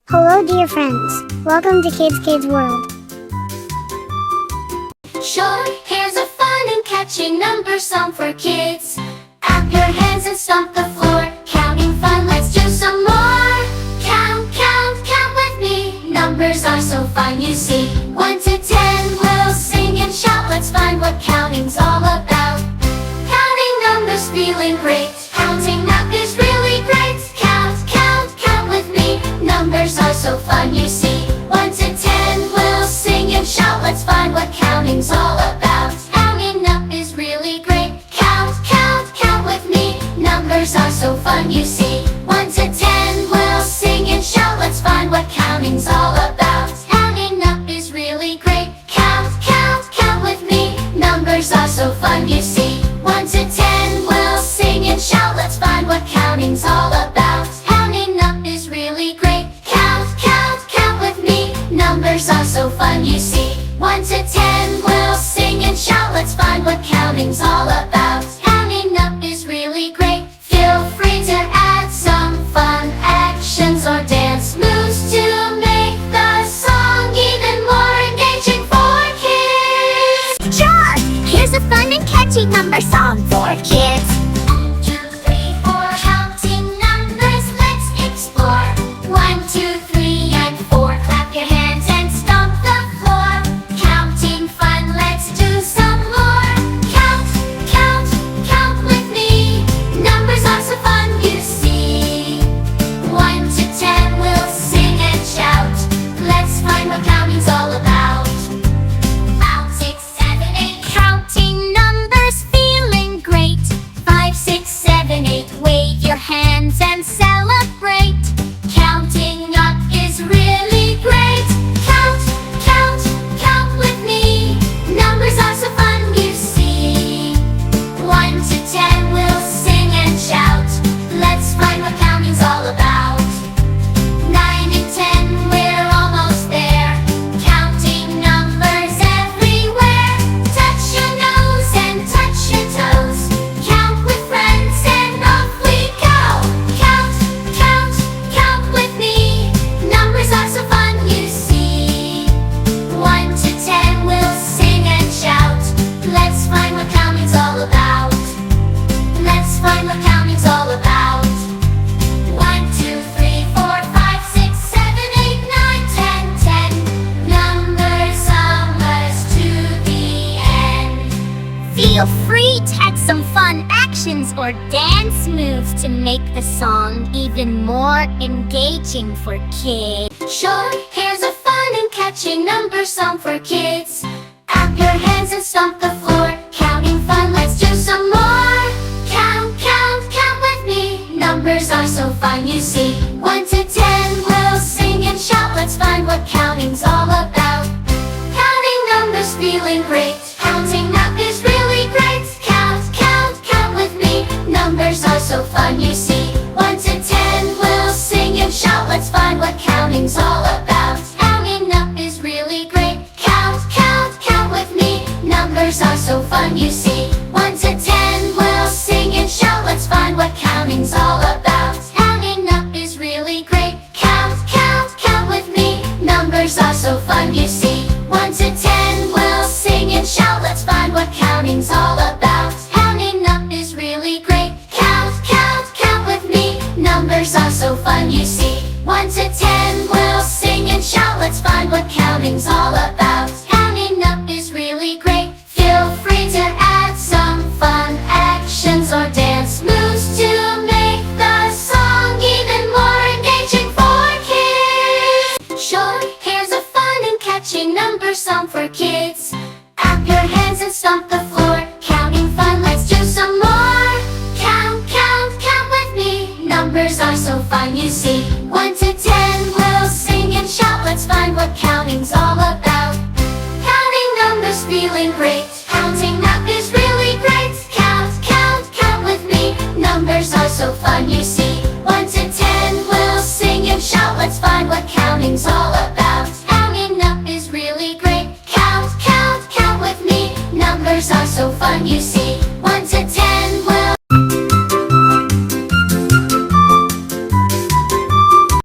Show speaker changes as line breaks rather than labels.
Hello dear friends, welcome to Kids World.
Sure, here's a fun and catchy number song for kids. Clap your hands and stomp the floor. Counting fun, let's do some more. Count, count, count with me. Numbers are so fun, you see. 1 to 10, we'll sing and shout. Let's find what counting's all about. Counting numbers, feeling great. Counting up is really great. Count, count, count with me. Numbers are so fun, you see. 1 to 10, we'll sing and shout. Let's find what counting's all about. Counting up is really great. Count, count, count with me. Numbers are so fun, you see. 1 to 10, we'll sing and shout. Let's find what counting's all about. Counting up is really great. Count, count, count with me. Numbers are so fun, you see. 1 to 10, we'll sing and shout. Let's find what counting's all about. Counting up is really great. Count, count, count with me. Numbers are so fun, you see. 1 to 10, we'll sing and shout. Let's find what counting's all about. Counting up is really great. Feel free to add some fun actions or dance moves to make the song even more engaging for kids.
Sure! Here's a fun and catchy number song for kids.
1, 2, 3, 4, counting numbers, let's explore. 1, 2, 3, and 4. Clap your hands and stomp the floor. Counting fun, let's do some more. Count, count, count with me. Numbers are so fun, you see. 1 to 10, we'll sing and shout. Let's find what counting's all about. 5, 6, 7, 8.
Counting numbers, feeling great. 5, 6, 7, 8. Wave your hands and celebrate.
Counting up is really great. Count, count, count with me. Numbers are so fun, you see. 1 to 10, we'll sing and shout. Let's find what counting's all about. 9 and 10, we're almost there. Counting numbers everywhere. Touch your nose and touch your toes. Count with friends and off we go. Count, count, count with me. Numbers are so fun, you see. 1 to 10, we'll sing and shout. Let's find what counting's all about. Let's find what counting's all about. 1, 2, 3, 4, 5, 6, 7, 8, 9, 10, 10. Numbers almost to the end.
Feel free to add some fun actions or dance moves to make the song even more engaging for kids.
Sure, here's a fun and catchy number song for kids. Clap your hands and stomp the floor. Counting fun, let's do some more. Count, count, count with me. Numbers are so fun, you see. 1 to 10, we'll sing and shout. Let's find what counting's all about. Counting numbers, feeling great. Counting up is really great. Count, count, count with me. Numbers are so fun, you see. 1 to 10, we'll sing and shout. Let's find what counting's all about. Counting up is really great. Count, count, count with me. Numbers are so fun, you see. 1 to 10, we'll sing and shout. Let's find what counting's all about. Counting up is really great. Count, count, count with me. Numbers are so fun, you see. 1 to 10, we'll sing and shout. Let's find what counting's all about. Counting up is really great. Count, count, count with me. Numbers are so fun, you see. 1 to 10, we'll sing and shout. Let's find what counting's all about. Counting up is really great. Feel free to add some fun actions or dance moves to make the song even more engaging for kids. Sure, here's a fun and catchy number song for kids. Clap your hands and stomp the floor. Counting fun, let's do some more. Count, count, count with me. Numbers are so fun, you see.